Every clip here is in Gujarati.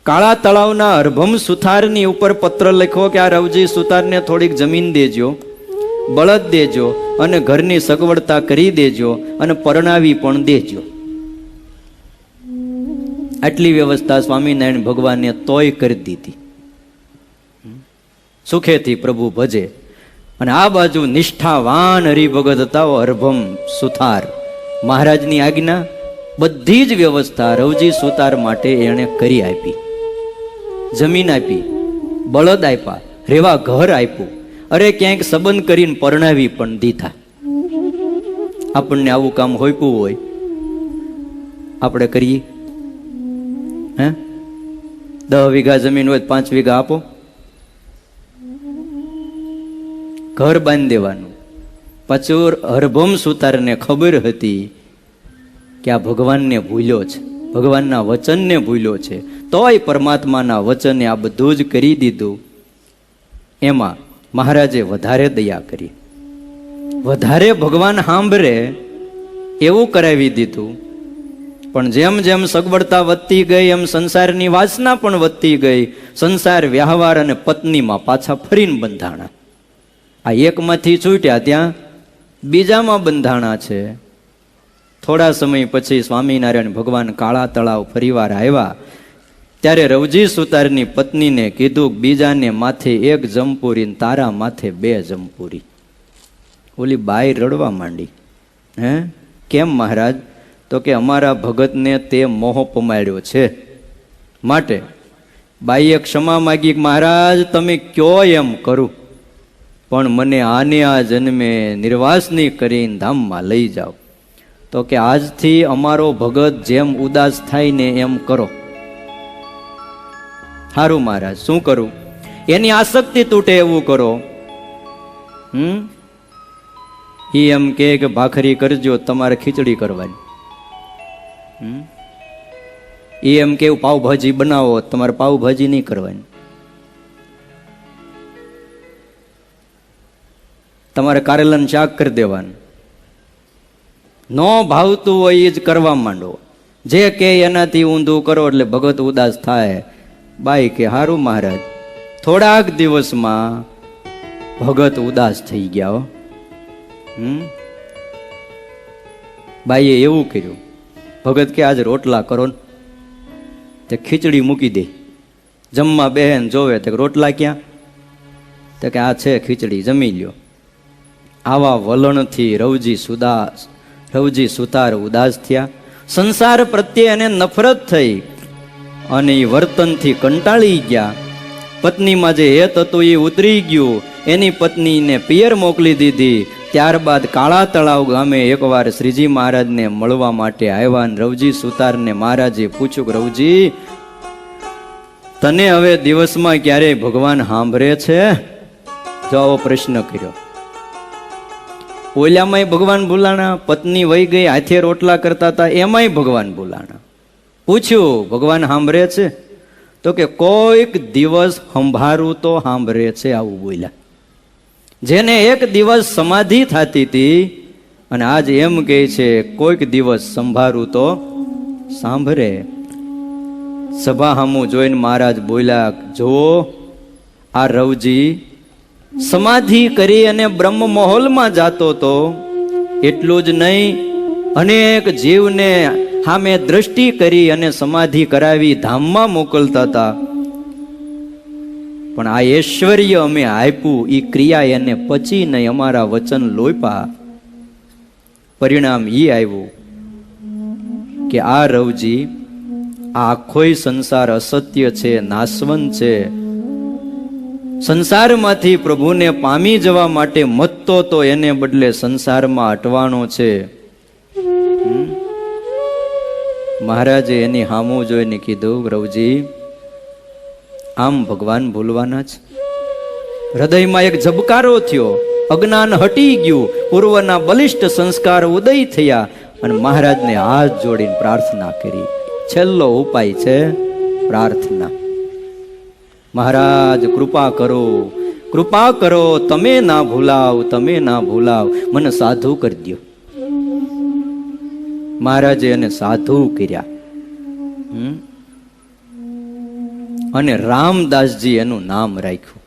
કાળા તળાવના અરભમ સુથારની ઉપર પત્ર લખ્યો કે આ રવજી સુથારને થોડીક જમીન દેજો, બળદ દેજો અને ઘરની સગવડતા કરી દેજો અને પરણાવી પણ દેજો. આટલી વ્યવસ્થા સ્વામિનારાયણ ભગવાને તોય કરી દીધી. સુખેથી પ્રભુ ભજે. અને આ બાજુ નિષ્ઠાવાન હરિભગત હતા અરભમ સુથાર. મહારાજની આજ્ઞા બધી જ વ્યવસ્થા રવજી સુતાર માટે એણે કરી આપી. જમીન આપી, બળદ આપ્યા, રેવા ઘર આપ્યું, અરે ક્યાંક સંબંધ કરીને પરણાવી પણ દીધા. આપણને આવું કામ હોઈપું હોય આપણે કરીએ? હે, 10 વીઘા જમીન હોય 5 વીઘા આપો, ઘર બાંધી દેવાનું. પાછું હરભમ સુતારને ખબર હતી કે આ ભગવાનને ભૂલ્યો છે, ભગવાનના વચનને ભૂલ્યો છે, તોય પરમાત્માના વચને આ બધું જ કરી દીધું. એમાં મહારાજે વધારે દયા કરી, વધારે ભગવાન સાંભળે એવું કરાવી દીધું. પણ જેમ જેમ સગવડતા વધતી ગઈ એમ સંસારની વાસના પણ વધતી ગઈ. સંસાર, વ્યવહાર અને પત્નીમાં પાછા ફરીને બંધાણા. આ એકમાંથી છૂટ્યા ત્યાં બીજામાં બંધાણા છે. થોડા સમય પછી સ્વામિનારાયણ ભગવાન કાળા તળાવ ફરીવાર આવ્યા ત્યારે રવજી સુતારની પત્નીને કીધું, બીજાને માથે 1 જમપુરી, તારા માથે 2 જમપુરી. ઓલી બાઈ રડવા માંડી. હે, કેમ મહારાજ? તો કે અમારા ભગતને તે મોહ પમાડ્યો છે, માટે બાઈએ ક્ષમા માગી, મહારાજ તમે કયો એમ કરું, પણ મને આને આ જન્મે નિર્વાસની કરીને ધામમાં લઈ જાઓ. તો કે આજથી અમારો ભગત જેમ ઉદાસ થાય ને એમ કરો. સારું મહારાજ, શું કરું? એની આસક્તિ તૂટે એવું કરો. ઈ એમ કે ભાખરી કરજો, તમારે ખીચડી કરવાની. ઈ એમ કે પાવભાજી બનાવો, તમારે પાવભાજી નહીં કરવાની. તમારે કારેલાનું શાક કરી દેવાનું. ન ભાવતું હોય એ જ કરવા માંડો. જે કે એનાથી ઊંધું કરો એટલે ભગત ઉદાસ થાય. બાઈ કે હારું મહારાજ. થોડાક દિવસમાં ભગત ઉદાસ થઈ ગયા. બાઈએ એવું કર્યું, ભગત કે આજે રોટલા કરો ને, તે ખીચડી મૂકી દે. જમવા બહેન જોવે તો રોટલા ક્યાં? તો કે આ છે ખીચડી, જમી લ્યો. આવા વલણથી રવજી સુતાર ઉદાસ થયા. સંસાર પ્રત્યે એને નફરત થઈ અને એ વર્તનથી કંટાળી ગયા. પત્નીમાં જે હેત હતું એ ઉતરી ગયું. એની પત્નીને પિયર મોકલી દીધી. ત્યારબાદ કાળા તળાવ ગામે એકવાર શ્રીજી મહારાજને મળવા માટે આવ્યા. રવજી સુતારને મહારાજે પૂછ્યું કે રવજી, તને હવે દિવસમાં ક્યારેય ભગવાન સાંભળે છે? જો આવો પ્રશ્ન કર્યો. ઓલામાંય ભગવાન ભૂલાણા, પત્ની વહી ગઈ, હાથે રોટલા કરતા હતા, એમાંય ભગવાન ભૂલાણા. પૂછ્યું ભગવાન સાંભળે છે? તો કે કોઈક દિવસ સંભાળું તો સાંભળે છે, આવું બોલ્યા. જેને એક દિવસ સમાધિ થતી હતી અને આજ એમ કહે છે કોઈક દિવસ સંભાળું તો સાંભળે. સભા સામું જોઈને મહારાજ બોલ્યા, જો આ રવજી સમાધિ કરી અને બ્રહ્મ મહોલમાં જાતો તો, એટલું જ નહીં અનેક જીવને સામે દ્રષ્ટિ કરી અને સમાધિ કરાવી ધામમાં મોકલતા હતા. પણ આ ઐશ્વર્ય અમે આપ્યું, એ ક્રિયા એને પચી નહીં, અમારા વચન લોપ્યા. પરિણામ એ આવ્યું કે આ રવજી, આ આખોય સંસાર અસત્ય છે, નાશવંત છે. સંસારમાંથી પ્રભુને પામી જવા માટે મથતો તો એને બદલે સંસારમાં અટવાણો છે. મહારાજે એની હામું જોઈને કીધું, રવજી આમ ભગવાન ભૂલવાના છે. હૃદયમાં એક ઝબકારો થયો, અજ્ઞાન હટી ગયું, પૂર્વના બલિષ્ઠ સંસ્કાર ઉદય થયા અને મહારાજને હાથ જોડીને પ્રાર્થના કરી. છેલ્લો ઉપાય છે પ્રાર્થના. મહારાજ કૃપા કરો, કૃપા કરો, તમે ના ભૂલાવ, તમે ના ભૂલાવ, મને સાધુ કરી દો. મહારાજે એને સાધુ કર્યા. અને રામદાસજી એનું નામ રાખ્યું.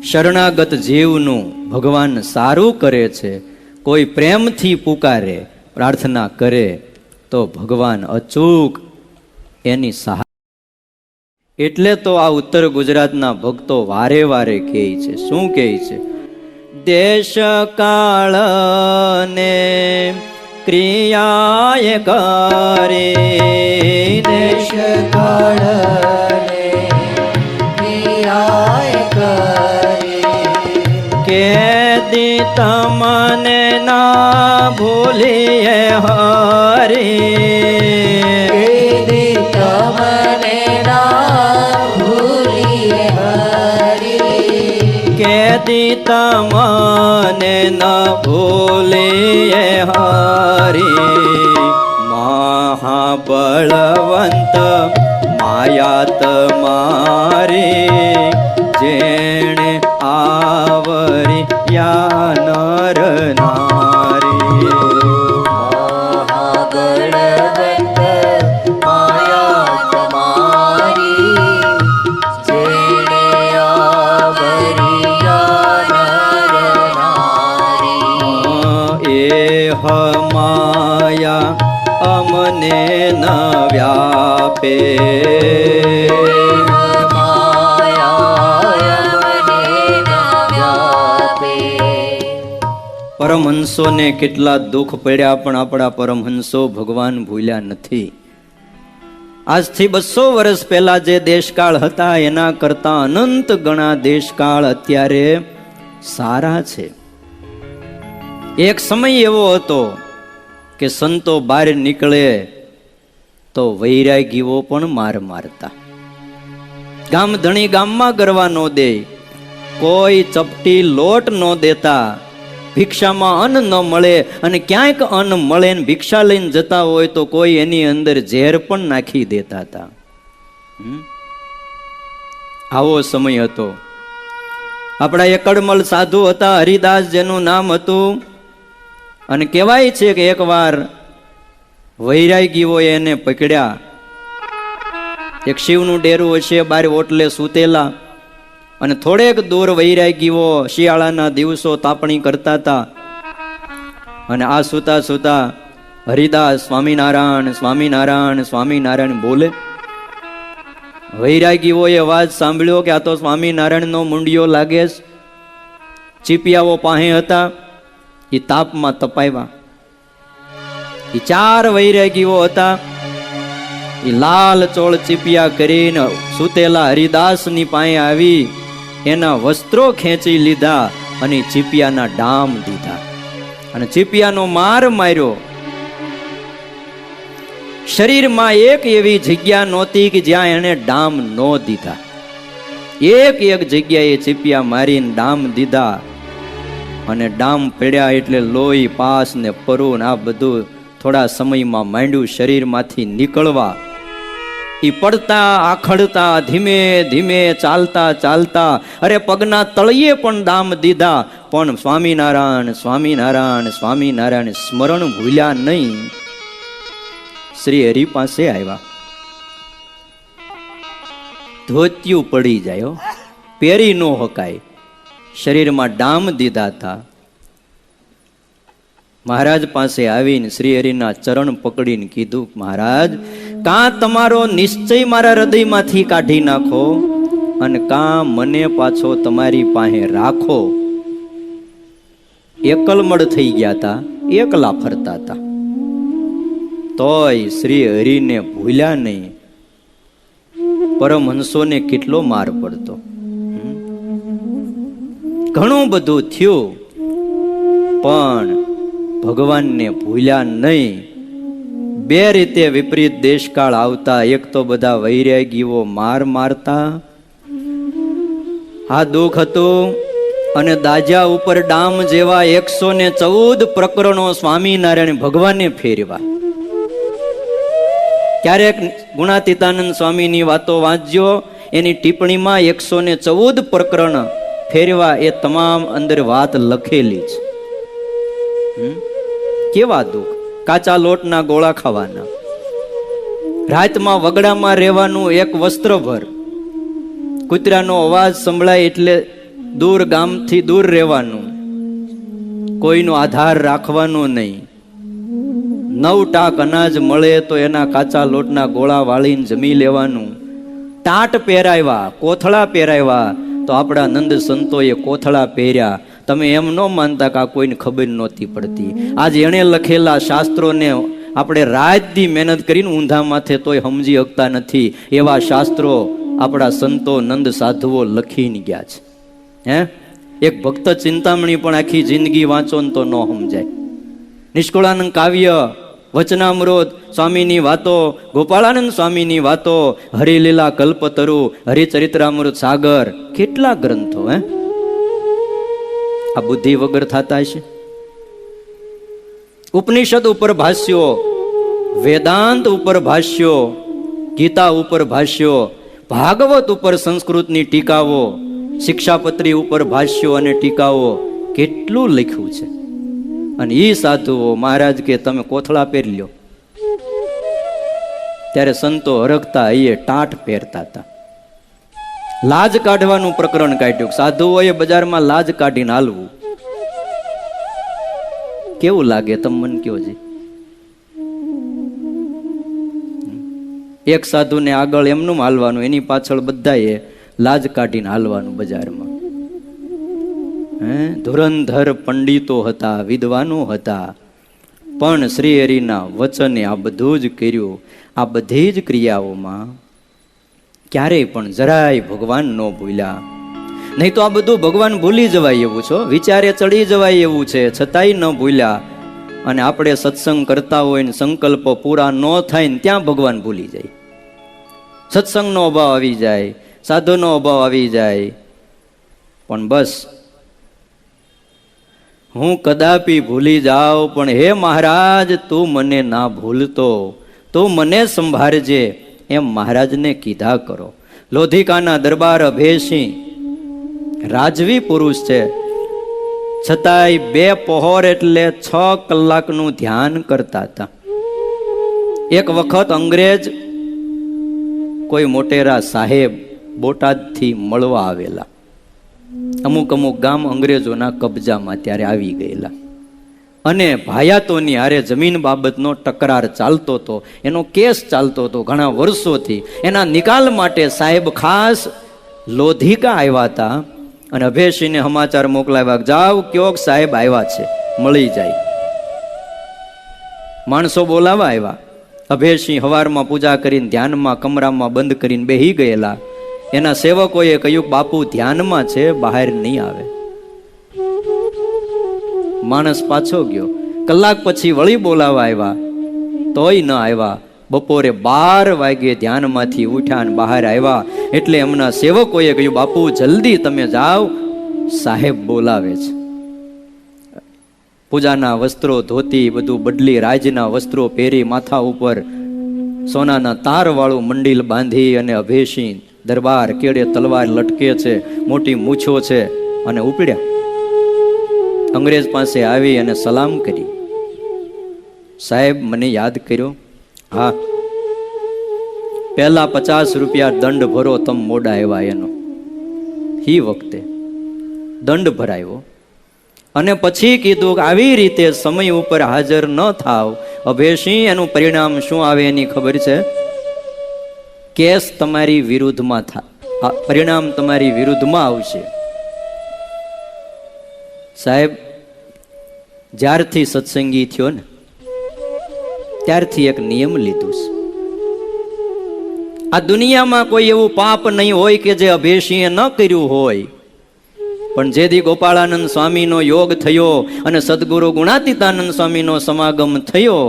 શરણાગત જીવનું ભગવાન સારું કરે છે. કોઈ પ્રેમથી પુકારે, પ્રાર્થના કરે તો ભગવાન અચૂક એની સહાય. એટલે તો આ ઉત્તર ગુજરાતના ભક્તો વારે વારે કહે છે. શું કહે છે? દેશ કાળ ને ક્રિયાએ કરે, દેશ કાળ ને ક્રિયાએ કરે, કે દી તમને ના ભૂલીએ હરી, દી તમને ના ભૂલીએ હરી, કે દી તમને ના ભૂલીએ હરી. મહાબળવંત માયા તમારી, જેણે આવરી યા નર નારી. મહાબળવંત માયા તમારી, જેણે આવરિયા નર નારી. એ માયા અમને ન વ્યાપે, પરમહંસોને કેટલા દુઃખ પડ્યા પણ આપણા પરમહંસો ભગવાન ભૂલ્યા નથી. આજથી 200 વર્ષ પહેલા જે દેશકાળ હતા એના કરતા અનંત ગણા દેશકાળ અત્યારે સારા છે. એક સમય એવો હતો કે સંતો બહાર નીકળે તો વૈરાગીઓ પણ માર મારતા. ગામ ધણી ગામમાં ગરવા ન દે, કોઈ ચપટી લોટ ન દેતા, ભિક્ષામાં અન્ન ન મળે, અને ક્યાંક અન્ન મળે ને ભિક્ષા લઈને જતા હોય તો કોઈ એની અંદર ઝેર પણ નાખી દેતા હતા. આવો સમય હતો. આપણા એકડમલ સાધુ હતા હરિદાસ, જેનું નામ હતું. અને કહેવાય છે કે એકવાર વૈરાગીઓ એને પકડ્યા. એક શિવનું ડેરું હશે, બાર ઓટલે સૂતેલા, અને થોડેક દૂર વૈરાગીઓ શિયાળાના દિવસો તાપણી કરતા હતા. અને આ સૂતા સૂતા હરિદાસ સ્વામિનારાયણ સ્વામિનારાયણ સ્વામિનારાયણ બોલે. વૈરાગીઓએ અવાજ સાંભળ્યો કે આ તો સ્વામિનારાયણનો મુંડિયો લાગે છે. ચીપિયાઓ પાસે હતા, એ તાપમાં તપાવ્યા. એ 4 વૈરાગીઓ હતા. એ લાલ ચોળ ચીપિયા કરીને સૂતેલા હરિદાસની પાસે આવી, એના વસ્ત્રો ખેંચી લીધા અને ચીપિયાના ડામ દીધા, અને ચીપિયાનો માર માર્યો. શરીરમાં એક એવી જગ્યા નહોતી કે જ્યાં એને ડામ ન દીધા. એક એક જગ્યાએ ચીપિયા મારીને ડામ દીધા, અને ડામ પડ્યા એટલે લોહી, પાસ ને પરુ ને આ બધું થોડા સમયમાં માંડ્યું શરીરમાંથી નીકળવા. એ પડતા, આખડતા, ધીમે ધીમે ચાલતા ચાલતા, અરે પગના તળિયે પણ ડામ દીધા, પણ સ્વામિનારાયણ સ્વામિનારાયણ સ્વામિનારાયણ સ્મરણ ભૂલ્યા નહીં. શ્રી હરિ પાસે આવ્યા. ધોતિયું પડી જાય, પહેરી ન હકાય, શરીરમાં ડામ દીધા હતા. મહારાજ પાસે આવીને શ્રી હરિના ચરણ પકડીને કીધું, મહારાજ, કાં તમારો નિશ્ચય મારા હૃદયમાંથી કાઢી નાખો, અને કાં મને પાછો તમારી પાસે રાખો. એકલમડ થઈ ગયા હતા, એકલા ફરતા હતા, તોય શ્રી હરિને ભૂલ્યા નહીં. પરમહંસોને કેટલો માર પડતો, ઘણું બધું થયું, પણ ભગવાનને ભૂલ્યા નહીં. 2 રીતે વિપરીત દેશકાળ આવતા. એક તો બધા વૈરાગીઓ માર મારતા, આ દુઃખ હતું. અને દાજા ઉપર ડામ જેવા 114 પ્રકરણો સ્વામિનારાયણ ભગવાને ફેરવા. ક્યારેક ગુણાતીતાનંદ સ્વામીની વાતો વાંચજો, એની ટિપ્પણીમાં 114 પ્રકરણ ફેરવા. એ તમામ અંદર વાત લખેલી છે. કેવા દુઃખ, કાચા લોટના ગોળા ખાવાના, રાતમાં વગડામાં રહેવાનું, એક વસ્ત્રભર. કૂતરાનો અવાજ સંભળાય એટલે દૂર, ગામથી દૂર રહેવાનું, કોઈનો આધાર રાખવાનો નહીં. 9 ટાક અનાજ મળે તો એના કાચા લોટના ગોળા વાળીને જમી લેવાનું. ટાટ પહેરાવ્યા, કોથળા પહેરાવ્યા તો આપણા નંદ સંતોએ કોથળા પહેર્યા. તમે એમ ન માનતા કે આ કોઈને ખબર નહોતી પડતી. આજ એણે લખેલા શાસ્ત્રોને આપણે રાત દી મહેનત કરીને ઊંધા માથે તોય સમજી શકતા નથી. એવા શાસ્ત્રો આપણા સંતો નંદ સાધુઓ લખીને ગયા છે. હે, એક ભક્ત ચિંતામણી પણ આખી જિંદગી વાંચો ને તો ન સમજાય. નિષ્કુળાનંદ કાવ્ય, વચનામૃત, સ્વામીની વાતો, ગોપાળાનંદ સ્વામીની વાતો, હરિલીલા કલ્પતરુ, હરિચરિત્રામૃત સાગર, કેટલા ગ્રંથો. હે, આ બુદ્ધિ વગર થતા છે. ઉપનિષદ ઉપર ભાષ્યો, વેદાંત ઉપર ભાષ્યો, ગીતા ઉપર ભાષ્યો, ભાગવત ઉપર સંસ્કૃતની ટીકાઓ, શિક્ષાપત્રી ઉપર ભાષ્યો અને ટીકાઓ, કેટલું લખ્યું છે. અને એ સાધુઓ મહારાજ કે તમે કોથળા પહેરી લ્યો, ત્યારે સંતો હરખતા એ ટાટ પહેરતા હતા. લાજ કાઢવાનું પ્રકરણ કાઢ્યું. સાધુઓએ બજારમાં લાજ કાઢીને હાલવું કેવું લાગે તમે મને કયો જી? એક સાધુને આગળ એમનું હાલવાનું, એની પાછળ બધાએ લાજ કાઢીને હાલવાનું બજારમાં. ધુરંધર પંડિતો હતા, વિદ્વાનો હતા, પણ શ્રી હરિના વચને આ બધું જ કર્યું. આ બધી જ ક્રિયાઓમાં ક્યારેય પણ જરાય ભગવાન ન ભૂલ્યા. નહીં તો આ બધું ભગવાન ભૂલી જવાય એવું છે, વિચારે ચડી જવાય એવું છે, છતાંય ન ભૂલ્યા. અને આપણે સત્સંગ કરતા હોય ને સંકલ્પ પૂરા ન થાય ને ત્યાં ભગવાન ભૂલી જાય. સત્સંગનો અભાવ આવી જાય, સાધુનો અભાવ આવી જાય. પણ બસ હું કદાપી ભૂલી જાઉં, પણ હે મહારાજ તું મને ના ભૂલતો, તું મને સંભાળજે, એમ મહારાજને કીધા કરો. લોધિકાના દરબાર અભયસિંહ રાજવી પુરુષ છે, છતાંય 2 પહોર એટલે 6 કલાકનું ધ્યાન કરતા હતા. એક વખત અંગ્રેજ કોઈ મોટેરા સાહેબ બોટાદથી મળવા આવેલા. અમુક ગામ અંગ્રેજોના કબજામાં ત્યારે આવી ગયેલા, અને ભાયાતોની હારે જમીન બાબતનો તકરાર ચાલતો હતો, એનો કેસ ચાલતો હતો ઘણા વર્ષોથી. એના નિકાલ માટે સાહેબ ખાસ લોધિકા આવ્યા હતા. અને અભયસિંહને સમાચાર મોકલાવ્યા, જાઓ કયો સાહેબ આવ્યા છે, મળી જાય. માણસો બોલાવા આવ્યા. અભયસિંહ હવારમાં પૂજા કરીને ધ્યાનમાં કમરામાં બંધ કરીને બેહી ગયેલા. એના સેવકોએ કહ્યું, બાપુ ધ્યાનમાં છે, બહાર નહીં આવે. માણસ પાછો ગયો. કલાક પછી વળી બોલાવા આવ્યા, તોય ન આવ્યા. બપોરે 12 વાગે ધ્યાનમાંથી ઉઠ્યા અને બહાર આવ્યા. એટલે એમના સેવકોએ કહ્યું, બાપુ જલ્દી તમે જાઓ, સાહેબ બોલાવે છે. પૂજાના વસ્ત્રો, ધોતી બધું બદલી, રાજના વસ્ત્રો પહેરી, માથા ઉપર સોનાના તાર વાળું મંડીલ બાંધી, અને અભયસિંહ દરબાર કેડે તલવાર લટકે છે, મોટી મૂછો છે, અને ઉપડ્યા. અંગ્રેજ પાસે આવી અને સલામ કરી. સાહેબ મને યાદ કર્યો? હા. પહેલા 50 રૂપિયા દંડ ભરો, તમ મોડા આવ્યા એનો. એ વખતે દંડ ભરાયો. અને પછી કીધું કે આવી રીતે સમય ઉપર હાજર ન થાવ અભયસિંહ, એનું પરિણામ શું આવે એની ખબર છે? કેસ તમારી વિરુદ્ધમાં પરિણામ તમારી વિરુદ્ધમાં આવશે. સાહેબ જ્યારથી સત્સંગી થયો ને ત્યારથી એક નિયમ લીધું છે. આ દુનિયામાં કોઈ એવું પાપ નહીં હોય કે જે અભયસિંહે ન કર્યું હોય. પણ જેથી ગોપાળાનંદ સ્વામીનો યોગ થયો અને સદગુરુ ગુણાતીતાનંદ સ્વામીનો સમાગમ થયો,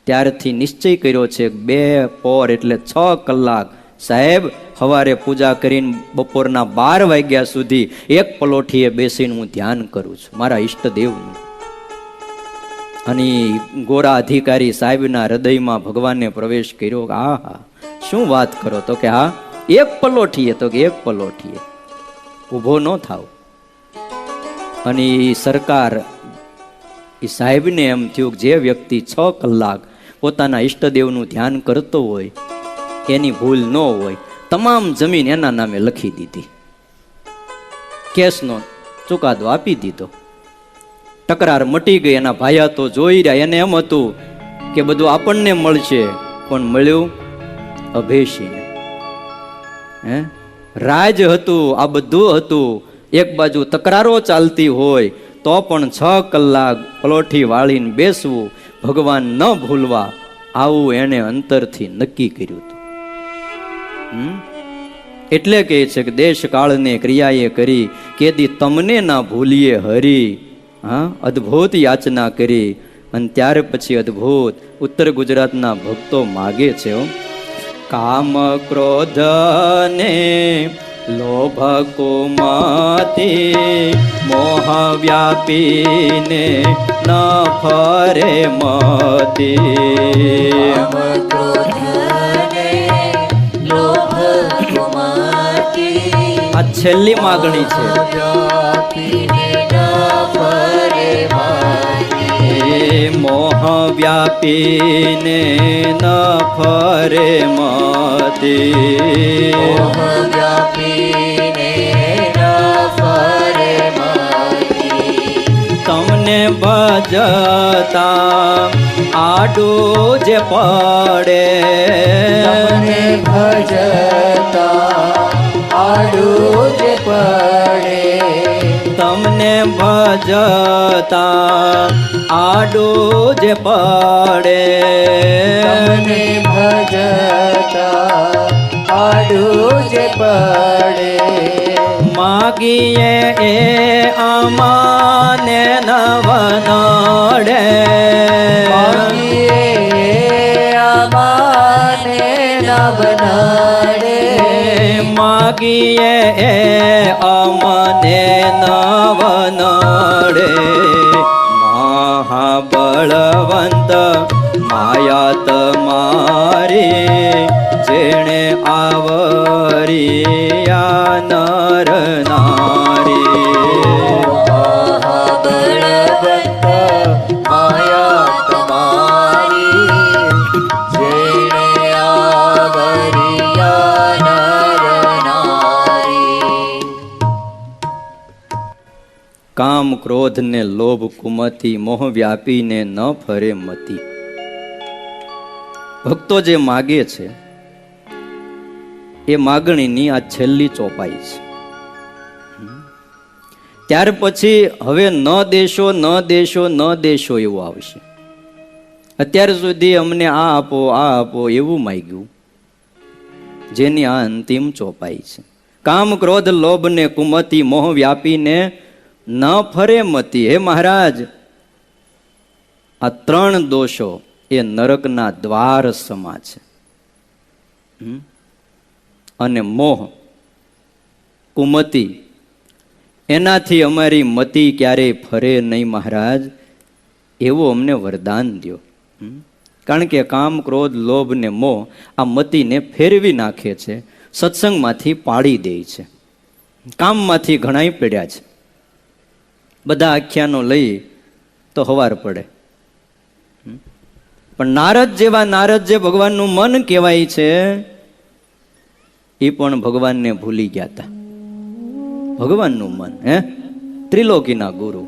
ત્યારથી નિશ્ચય કર્યો છે 2 પોર એટલે 6 કલાક સાહેબ સવારે પૂજા કરીને બપોરના 12 વાગ્યા સુધી એક પલોઠીએ બેસીને હું ધ્યાન કરું છું મારા ઈષ્ટદેવનું. અને ગોરા અધિકારી સાહેબના હૃદયમાં ભગવાને પ્રવેશ કર્યો. હા, શું વાત કરો? તો કે હા, એક પલોઠીએ. તો કે એક પલોઠીએ. ઊભો ન થાવ. અને સરકાર એ સાહેબને એમ થયું કે જે વ્યક્તિ 6 કલાક પોતાના ઈષ્ટદેવનું ધ્યાન કરતો હોય, એની ભૂલ ન હોય, તમામ જમીન એના નામે લખી દીધી, કેસનો ચુકાદો આપી દીધો. તકરાર મટી ગઈ. એના ભાયા તો જોઈ રહ્યા, એને એમ હતું કે બધું આપણને મળશે, પણ મળ્યું અભેશીને. રાજ હતું, આ બધું હતું. એક બાજુ તકરારો ચાલતી હોય તો પણ 6 કલાક પલોઠી વાળીને બેસવું, ભગવાન ન ભૂલવા, આવું એને અંતરથી નક્કી કર્યું હતું. એટલે કહે છે કે દેશ કાળને ક્રિયાએ કરી, કેદી તમને ના ભૂલીએ હરી. હા, અદ્ભુત યાચના કરી. અને ત્યાર પછી અદ્ભુત ઉત્તર ગુજરાતના ભક્તો માગે છે, કામ ક્રોધ ને લોભ કુમતી મોહ વ્યાપીને ન ફરે મતી. આ છેલ્લી માગણી છે. મોહ વ્યાપીને ન ફરે મતી. તમને ભજતા આડું જે પડે, તમને ભજતા આડું જે પડે, તમને ભજતા આડું જે પડે, તમને ભજતા આડું જે પડે. માગીએ એ અમાને નવ નડે, માગીએ અમાને નવ નડે, માગીએ એ અમને નવ નડે. મહાબળવંત માયા તમારી, જેણે આવરિયા નર નારી. મહાબળવંત માયા તમારી, જેણે આવરિયા નર નારી. કામ ક્રોધ ને લોભ કુમતી મોહ વ્યાપીને ન ફરે મતી. ભક્તો જે માગે છે એ માગણીની આ છેલ્લી ચોપાઈ છે. ત્યાર પછી હવે ન દેશો ન દેશો ન દેશો એવું આવશે. અત્યાર સુધી અમને આ આપો આ આપો એવું માંગ્યું, જેની આ અંતિમ ચોપાઈ છે. કામ ક્રોધ લોભ ને કુમતી મોહ વ્યાપીને ન ફરે મતી. હે મહારાજ, આ 3 દોષો એ નરકના દ્વાર સમા છે. અને મોહ કુમતી, એનાથી અમારી મતી ક્યારેય ફરે નહીં મહારાજ, એવું અમને વરદાન દ્યો. કારણ કે કામ ક્રોધ લોભ ને મોહ આ મતીને ફેરવી નાખે છે, સત્સંગમાંથી પાડી દે છે. કામમાંથી ઘણાય પડ્યા છે, બધા આખ્યાનો લઈ તો હવાર પડે. પણ નારદ જેવા, નારદ જે ભગવાનનું મન કહેવાય છે, એ પણ ભગવાનને ભૂલી ગયા હતા. ભગવાનનું મન, ત્રિલોકીના ગુરુ.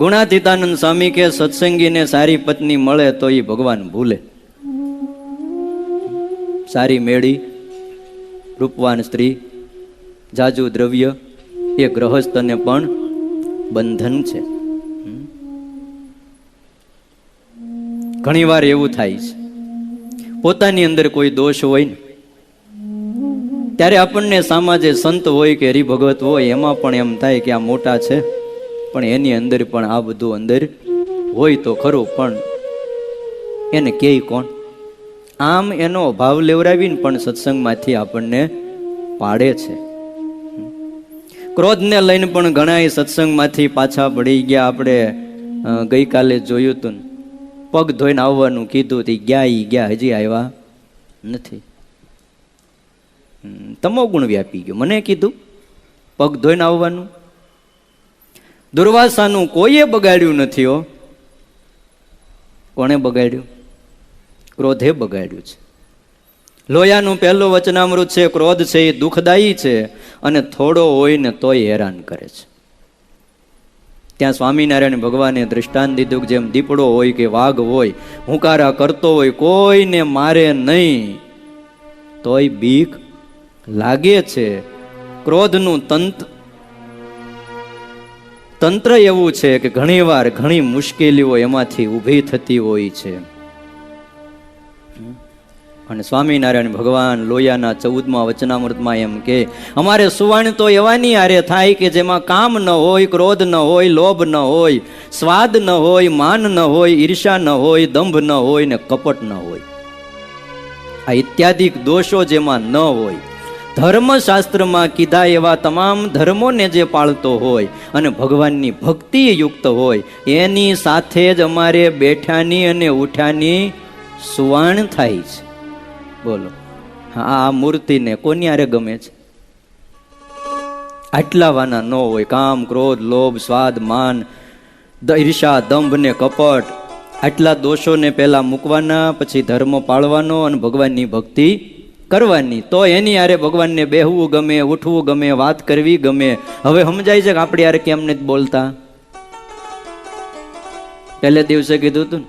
ગુણાતીતાનંદ સ્વામી કે સત્સંગીને સારી પત્ની મળે તો એ ભગવાન ભૂલે. સારી મેળી, રૂપવાન સ્ત્રી, જાજુ દ્રવ્ય એ ગ્રહસ્થને પણ બંધન છે. ઘણીવાર એવું થાય છે, પોતાની અંદર કોઈ દોષ હોય ને ત્યારે આપણને સામાજે સંત હોય કે હરિભગત હોય એમાં પણ એમ થાય કે આ મોટા છે, પણ એની અંદર પણ આ બધું અંદર હોય તો ખરું, પણ એને કેય કોણ? આમ એનો ભાવ લેવડાવીને પણ સત્સંગમાંથી આપણને પાડે છે. ક્રોધને લઈને પણ ઘણા સત્સંગમાંથી પાછા પડી ગયા. આપણે ગઈકાલે જોયું હતું, પગ ધોઈને આવવાનું કીધું તે ગયા, હજી આવ્યા નથી. તમો ગુણ વ્યાપી ગયો. મને કીધું પગ ધોઈને આવવાનું. દુર્વાસાનું કોઈએ બગાડ્યું નથી હો, કોણે બગાડ્યું? ક્રોધે બગાડ્યું છે. લોયાનું પહેલું વચનામૃત છે. ક્રોધ છે એ દુઃખદાયી છે અને થોડો હોય ને તોય હેરાન કરે છે. ત્યાં સ્વામિનારાયણ ભગવાને દૃષ્ટાંત દીધું કે જેમ દીપડો હોય કે વાઘ હોય, હુંકારા કરતો હોય, કોઈને મારે નહીં તોય બીક લાગે છે. ક્રોધનું તંત્ર એવું છે કે ઘણીવાર ઘણી મુશ્કેલીઓ એમાંથી ઊભી થતી હોય છે. અને સ્વામિનારાયણ ભગવાન લોયાના 14મા વચનામૃતમાં એમ કે અમારે સુવાણ તો એવાની આરે થાય કે જેમાં કામ ન હોય, ક્રોધ ન હોય, લોભ ન હોય, સ્વાદ ન હોય, માન ન હોય, ઈર્ષા ન હોય, દંભ ન હોય ને કપટ ન હોય. આ ઇત્યાદિક દોષો જેમાં ન હોય, ધર્મશાસ્ત્રમાં કીધા એવા તમામ ધર્મોને જે પાળતો હોય અને ભગવાનની ભક્તિ યુક્ત હોય, એની સાથે જ અમારે બેઠાની અને ઉઠાની સુવાણ થાય છે. બોલો, આ મૂર્તિને કોની આરે ગમે છે? આટલા વાના ન હોય. કામ, ક્રોધ, લોભ, સ્વાદ, માન, ઈર્ષા, દંભ ને કપટ, આટલા દોષોને પહેલા મૂકવાના, પછી ધર્મ પાળવાનો અને ભગવાનની ભક્તિ કરવાની. તો એની આરે ભગવાનને બેહવું ગમે, ઉઠવું ગમે, વાત કરવી ગમે. હવે સમજાય છે કે આપણે યાર કેમ નથી બોલતા? પહેલે દિવસે કીધું હતું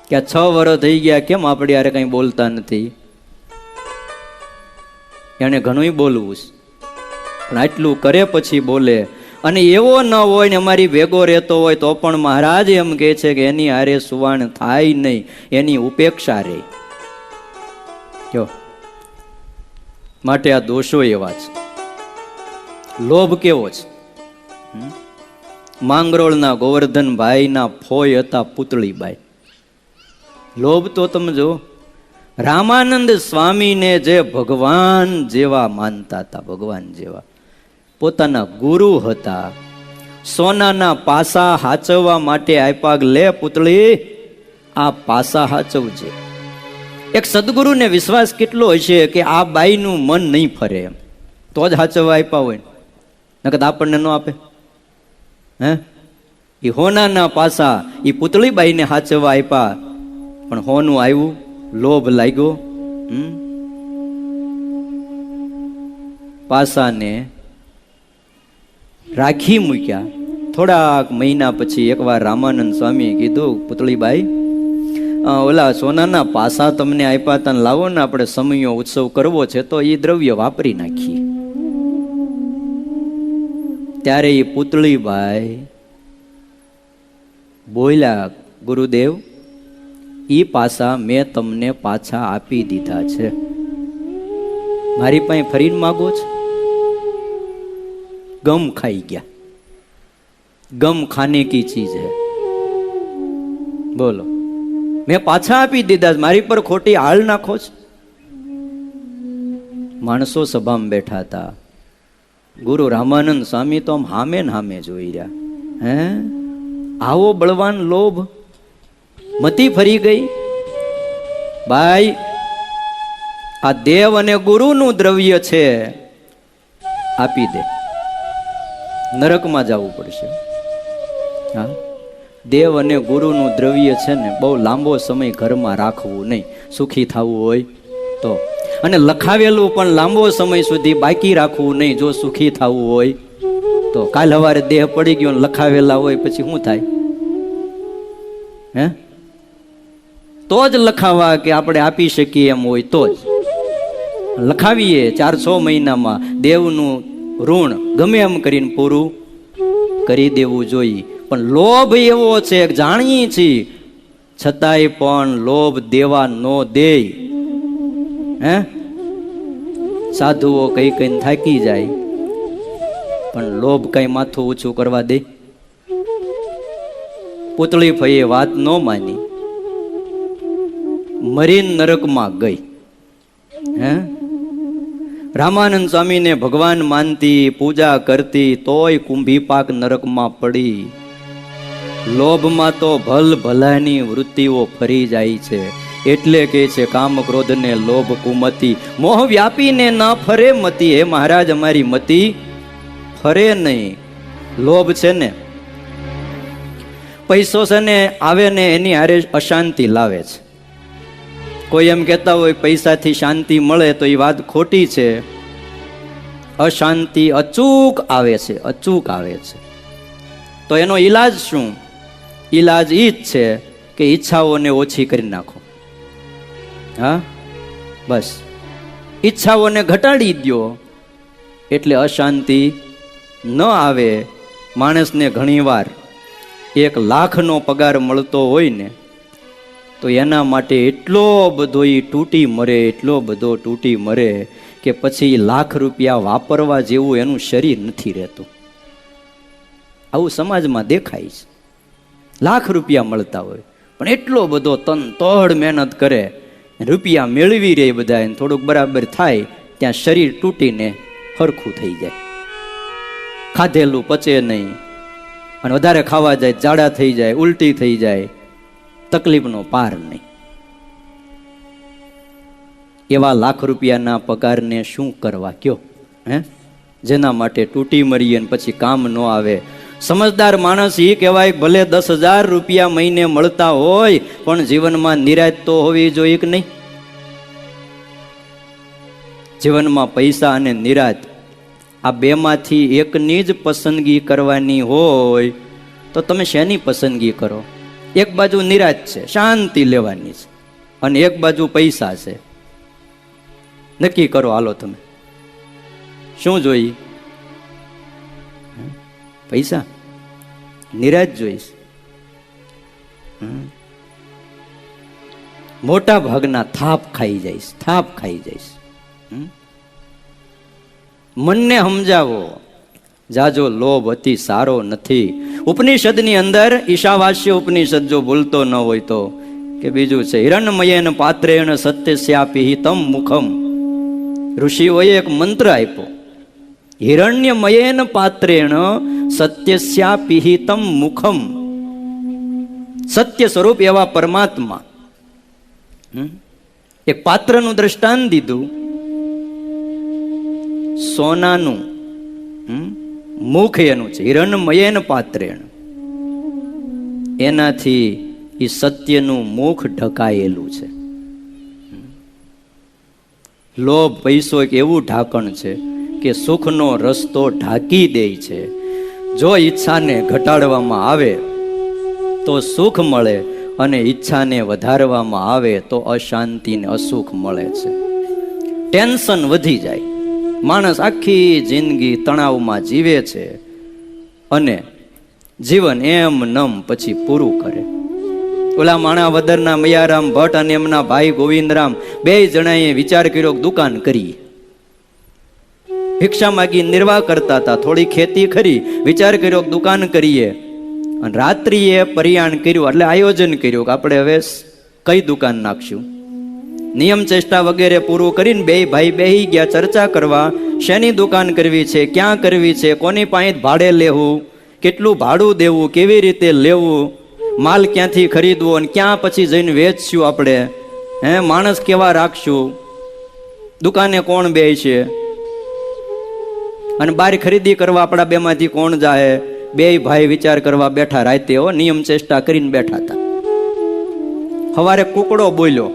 કે આ 6 વર્ષ થઈ ગયા, કેમ આપણે યાર કઈ બોલતા નથી? એને ઘણું બોલવું છે, પણ આટલું કરે પછી બોલે. અને એવો ન હોય ને અમારી ભેગો રહેતો હોય તો પણ મહારાજ એમ કહે છે કે એની હારે સુવાણ થાય નહીં, એની ઉપેક્ષા રહે. જો માટે આ દોષો એવા છે. લોભ કેવો છે? માંગરોળના ગોવર્ધનભાઈના ફોય હતા પુતળીબાઈ. લોભ તો તમે જો, રામાનંદ સ્વામીને જે ભગવાન જેવા માનતા હતા, ભગવાન જેવા પોતાના ગુરુ હતા. સોનાના પાસા હાચવવા માટે આપ્યા, લે પુતળી આ પાસા હાચવજે. એક સદગુરુને વિશ્વાસ કેટલો હશે કે આ બાઈનું મન નહીં ફરે તો જ હાચવવા આપ્યા હોય, નકર આપણને ન આપે. હે, એ હોનાના પાસા એ પુતળી બાઈને હાચવવા આપ્યા, પણ હોનું આવ્યું, લોભ લાગ્યો, પાસાને રાખી મૂક્યા. થોડાક મહિના પછી એકવાર રામાનંદ સ્વામીએ કીધું, પુતળીબાઈ ઓલા સોનાના પાસા તમને આપ્યા હતા, લાવો ને આપણે સમયો ઉત્સવ કરવો છે તો એ દ્રવ્ય વાપરી નાખીએ. ત્યારે એ પુતળીબાઈ બોલ્યા, ગુરુદેવ ઈ પાસા મેં તમને પાછા આપી દીધા છે, મારી પાસે ફરીને માગો છો? ગમ ખાઈ ગયા. ગમ ખાને કી ચીજ હે. બોલો, મેં પાછા આપી દીધા, મારી પર ખોટી હાલ નાખો છો? માણસો સભામાં બેઠા હતા. ગુરુ રામાનંદ સ્વામી તો આમ હામે ને હામે જોઈ રહ્યા. હે, આવો બળવાન લોભ, મતી ફરી ગઈ. ભાઈ, આ દેવ અને ગુરુનું દ્રવ્ય છે, આપી દે, નરકમાં જવું પડશે. હા, દેવ અને ગુરુનું દ્રવ્ય છે ને બહુ લાંબો સમય ઘરમાં રાખવું નહીં, સુખી થવું હોય તો. અને લખાવેલું પણ લાંબો સમય સુધી બાકી રાખવું નહીં, જો સુખી થવું હોય તો. કાલ સવારે દેહ પડી ગયો લખાવેલા હોય પછી શું થાય? હે, તો જ લખાવા કે આપણે આપી શકીએ એમ હોય તો જ લખાવીએ. 4-6 મહિનામાં દેવનું ઋણ ગમે એમ કરીને પૂરું કરી દેવું જોઈએ. પણ લોભ એવો છે, જાણીએ છીએ છતાંય પણ લોભ દેવા નો દે. હે, સાધુઓ કઈ કઈ થાકી જાય, પણ લોભ કઈ માથું ઊંચું કરવા દે? પુતળી ફઈએ વાત ન માની, મરીને નરકમાં ગઈ. હે, રામાનંદ સ્વામીને ભગવાન માનતી, પૂજા કરતી, તોય કુંભી પાક નરકમાં પડી. લોભમાં તો ભલ ભલાની વૃત્તિઓ ફરી જાય છે. એટલે કે છે કામ ક્રોધ ને લોભ કુમતી, મોહ વ્યાપીને ના ફરે મતી. હે મહારાજ, અમારી મતી ફરે નહીં. લોભ છે ને, પૈસો છે ને આવે ને એની હારે અશાંતિ લાવે છે. કોઈ એમ કહેતા હોય પૈસાથી શાંતિ મળે તો એ વાત ખોટી છે. અશાંતિ અચૂક આવે છે, અચૂક આવે છે. તો એનો ઈલાજ શું? ઈલાજ ઈ જ છે કે ઈચ્છાઓને ઓછી કરી નાખો. હા, બસ ઈચ્છાઓને ઘટાડી દો એટલે અશાંતિ ન આવે. માણસને ઘણીવાર 1 લાખનો પગાર મળતો હોય ને તો એના માટે એટલો બધો ઈ તૂટી મરે, એટલો બધો તૂટી મરે કે પછી લાખ રૂપિયા વાપરવા જેવું એનું શરીર નથી રહેતું. આવું સમાજમાં દેખાય છે. લાખ રૂપિયા મળતા હોય પણ એટલો બધો તન તોડ મહેનત કરે, રૂપિયા મેળવી રહે બધા, થોડુંક બરાબર થાય ત્યાં શરીર તૂટીને હરખું થઈ જાય. ખાધેલું પચે નહીં અને વધારે ખાવા જાય જાડા થઈ જાય, ઉલટી થઈ જાય, તકલીફનો પાર નહીં. એવા લાખ રૂપિયાના પગારને શું કરવા કયો? જેના માટે તૂટી મરીએ ને પછી કામ ન આવે. સમજદાર માણસ એ કહેવાય ભલે 10,000 રૂપિયા મહિને મળતા હોય પણ જીવનમાં નિરાશ તો હોવી જોઈએ કે નહીં? જીવનમાં પૈસા અને નિરાશ આ બેમાંથી એકની જ પસંદગી કરવાની હોય તો તમે શેની પસંદગી કરો? એક બાજુ નિરાશ છે, શાંતિ લેવાની છે, અને એક બાજુ પૈસા છે. નક્કી કરો, હાલો તમે શું જોઈ? પૈસા? નિરાશ જોઈશ? મોટા ભાગના થાપ ખાઈ જઈશ, થાપ ખાઈ જઈશ. મનને સમજાવો, જાજો લોભ અતિ સારો નથી. ઉપનિષદની અંદર ઈશાવાસ્ય ઉપનિષદ જો ભૂલતો ન હોય તો કે બીજું છે હિરણમયેન પાત્રેણ સત્યસ્યાપી તમ મુખમ. ઋષિઓએ એક મંત્ર આપ્યો, હિરણ્યમયેન પાત્રેણ સત્યસ્યાપી તમ મુખમ. સત્ય સ્વરૂપ એવા પરમાત્મા એક પાત્રનું દ્રષ્ટાંત દીધું. સોનાનું મુખ એનું છે, હિરણમયેન પાત્રેણ. એનાથી એ સત્યનું મુખ ઢકાયેલું છે. લોભ પૈસો એક એવું ઢાંકણ છે કે સુખનો રસ્તો ઢાંકી દે છે. જો ઈચ્છાને ઘટાડવામાં આવે તો સુખ મળે અને ઈચ્છાને વધારવામાં આવે તો અશાંતિ ને અસુખ મળે છે. ટેન્શન વધી જાય, માણસ આખી જિંદગી તણાવમાં જીવે છે અને જીવન એમ નમ પછી પૂરું કરે. ઓલા માણાવદરના મયારામ ભટ્ટ અને એમના ભાઈ ગોવિંદરામ 2 જણાએ વિચાર કર્યો દુકાન કરીએ. ભિક્ષા માગી નિર્વાહ કરતા હતા, થોડી ખેતી ખરી, વિચાર કર્યો દુકાન કરીએ. અને રાત્રિએ પરિયાણ કર્યું, એટલે આયોજન કર્યું કે આપણે હવે કઈ દુકાન નાખશું. નિયમ ચેષ્ટા વગેરે પૂરું કરીને 2 ભાઈ બેહી ગયા ચર્ચા કરવા, શેની દુકાન કરવી છે, ક્યાં કરવી છે, કોની પાસે ભાડે લેવું, કેટલું ભાડું દેવું, કેવી રીતે લેવું, માલ ક્યાંથી ખરીદવો અને ક્યાં પછી જઈને વેચશું આપણે, માણસ કેવા રાખશું, દુકાને કોણ બેસે અને બહાર ખરીદી કરવા આપણા બેમાંથી કોણ જાય. 2 ભાઈ વિચાર કરવા બેઠા રાતે, નિયમ ચેષ્ટા કરીને બેઠા હતા. સવારે કુકડો બોલ્યો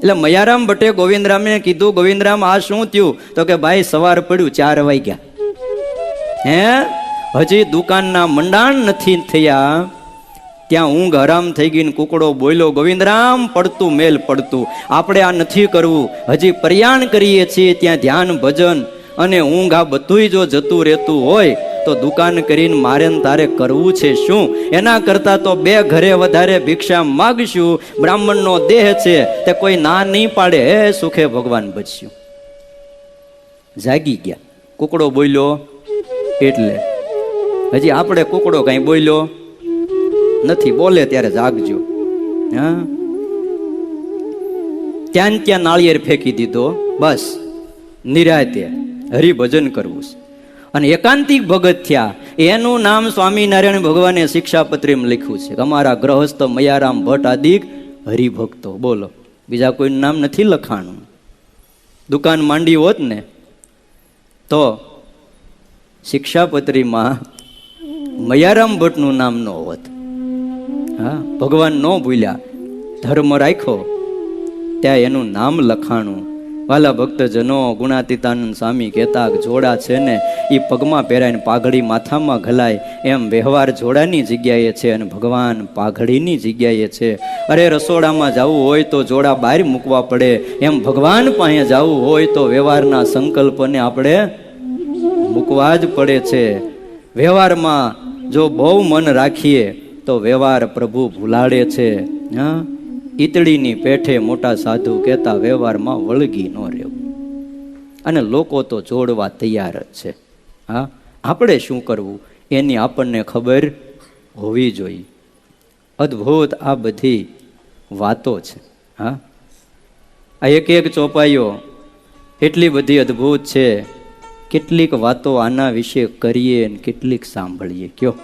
એટલે મયારામ ભટ્ટે ગોવિંદરામને કીધું, ગોવિંદરામ આ શું થયું? તો કે ભાઈ સવાર પડ્યું 4 વાગ્યા, હજી દુકાનના મંડાણ નથી થયા, ત્યાં ઊંઘ હરામ થઈ ગઈ. કુકડો બોલ્યો, ગોવિંદરામ પડતું મેલ પડતું, આપણે આ નથી કરવું, હજી પ્રયાણ કરીએ છીએ, ત્યાં ધ્યાન ભજન અને ઊંઘ આ બધું જો જતું રહેતું હોય તો દુકાન કરીને મારે તારે કરવું છે શું? એના કરતા તો 2 ઘરે વધારે ભિક્ષા માગશું, બ્રાહ્મણનો દેહ છે તે કોઈ ના નહીં પાડે, સુખે ભગવાન બચશું. જાગી ગયા. કુકડો બોલ્યો એટલે હજી આપણે કુકડો કઈ બોલ્યો નથી, બોલે ત્યારે જાગજો. ત્યાં નાળિયેર ફેંકી દીધો, બસ નિરાતે હરિભજન કરવું છે. અને એકાંતિક ભગત થયા. એનું નામ સ્વામિનારાયણ ભગવાને શિક્ષાપત્રીમાં લખ્યું છે, અમારા ગ્રહસ્થ મયારામ ભટ્ટ આદિક હરિભક્તો. બોલો, બીજા કોઈનું નામ નથી લખાણું. દુકાન માંડી હોત ને તો શિક્ષાપત્રીમાં મયારામ ભટ્ટનું નામ ન હોત. હા, ભગવાન ન ભૂલ્યા, ધર્મ રાખ્યો, ત્યાં એનું નામ લખાણું. વાલા ભક્તજનો, ગુણાતીતાનંદ સ્વામી કહેતા જોડા છે ને એ પગમાં પહેરાઈને પાઘડી માથામાં ઘલાય, એમ વ્યવહાર જોડાની જગ્યાએ છે અને ભગવાન પાઘડીની જગ્યાએ છે. અરે રસોડામાં જવું હોય તો જોડા બહાર મૂકવા પડે, એમ ભગવાન પાસે જવું હોય તો વ્યવહારના સંકલ્પને આપણે મૂકવા જ પડે છે. વ્યવહારમાં જો બહુ મન રાખીએ તો વ્યવહાર પ્રભુ ભૂલાડે છે. હા, ઈતળીની પેઠે મોટા સાધુ કહેતા વ્યવહારમાં વળગી ન રહેવું. અને લોકો તો જોડવા તૈયાર જ છે. હા, આપણે શું કરવું એની આપણને ખબર હોવી જોઈએ. અદ્ભુત આ બધી વાતો છે. હા, આ એક એક ચોપાઈઓ એટલી બધી અદ્ભુત છે. કેટલીક વાતો આના વિશે કરીએ અને કેટલીક સાંભળીએ. કયો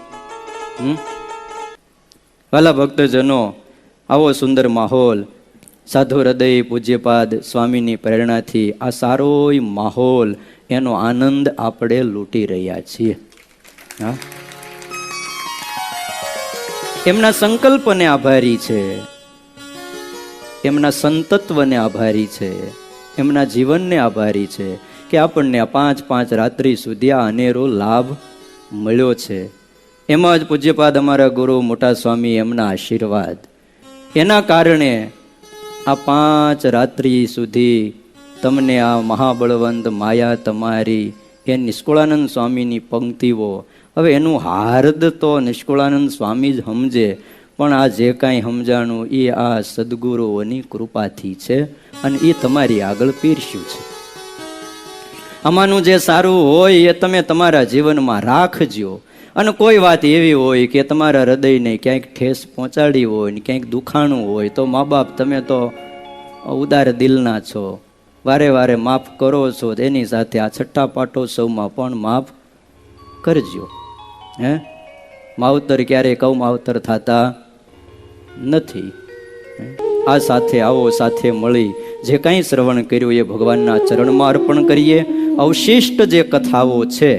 વાલા ભક્તજનો, આવો સુંદર માહોલ સાધુ હૃદય પૂજ્યપાદ સ્વામીની પ્રેરણાથી આ સારોય માહોલ એનો આનંદ આપણે લૂંટી રહ્યા છીએ. હા, એમના સંકલ્પને આભારી છે, એમના સંતત્વને આભારી છે, એમના જીવનને આભારી છે કે આપણને આ 5 રાત્રિ સુધી આ અનેરો લાભ મળ્યો છે. એમાં જ પૂજ્યપાદ અમારા ગુરુ મોટા સ્વામી, એમના આશીર્વાદ, એના કારણે આ 5 રાત્રિ સુધી તમને આ મહાબળવંત માયા તમારી એ નિષ્કુળાનંદ સ્વામીની પંક્તિઓ, હવે એનું હાર્દ તો નિષ્કુળાનંદ સ્વામી જ સમજે, પણ આ જે કાંઈ સમજાણું એ આ સદગુરુઓની કૃપાથી છે અને એ તમારી આગળ પીરસ્યું છે. આમાંનું જે સારું હોય એ તમે તમારા જીવનમાં રાખજો. અને કોઈ વાત એવી હોય કે તમારા હૃદયને ક્યાંક ઠેસ પહોંચાડી હોય ને ક્યાંક દુખાણું હોય તો મા બાપ તમે તો ઉદાર દિલના છો, વારે વારે માફ કરો છો, એની સાથે આ છઠ્ઠા પાટોત્સવમાં પણ માફ કરજો. હે, માવતર ક્યારેય કૌ માવતર થતા નથી. આ સાથે આવો, સાથે મળી જે કાંઈ શ્રવણ કર્યું એ ભગવાનના ચરણમાં અર્પણ કરીએ. અવશિષ્ટ જે કથાઓ છે,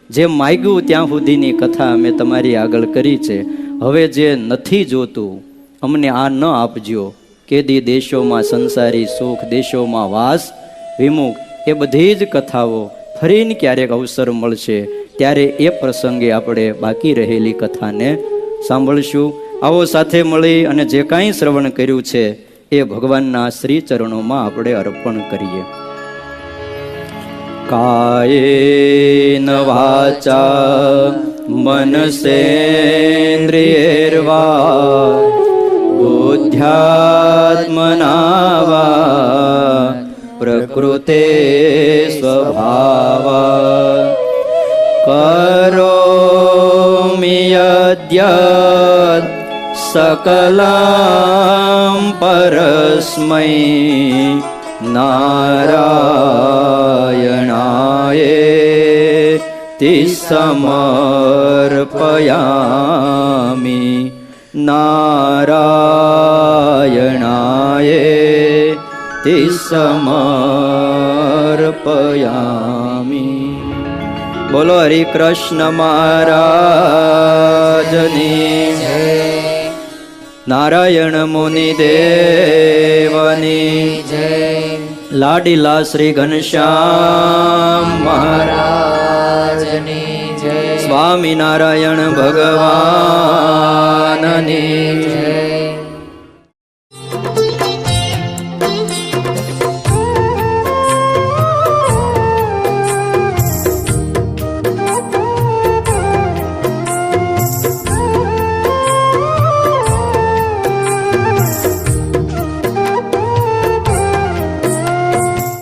જે માગ્યું ત્યાં સુધીની કથા અમે તમારી આગળ કરી છે. હવે જે નથી જોતું અમને આ ન આપજો. કેદી દેશોમાં સંસારી સુખ, દેશોમાં વાસ વિમુખ, એ બધી જ કથાઓ ફરીને ક્યારેક અવસર મળશે ત્યારે એ પ્રસંગે આપણે બાકી રહેલી કથાને સાંભળશું. આવો સાથે મળી અને જે કાંઈ શ્રવણ કર્યું છે એ ભગવાનના શ્રી ચરણોમાં આપણે અર્પણ કરીએ. કાયેન વાચા મનસેન્દ્રિયર્વા બુદ્ધ્યાત્મના વા પ્રકૃતે સ્વભાવા કરોમિ યદ્યત સકલાં પરસ્મૈ નારાયણાય તિ સમર્પયામિ. નારાયણાય તિ સમર્પયામિ. બોલો હરિ કૃષ્ણ મહારાજની જય. નારાયણ મુનિ દેવની જય. લાડીલા શ્રી ઘનશ્યામ મહારાજની જય. સ્વામિનારાયણ ભગવાનની જય.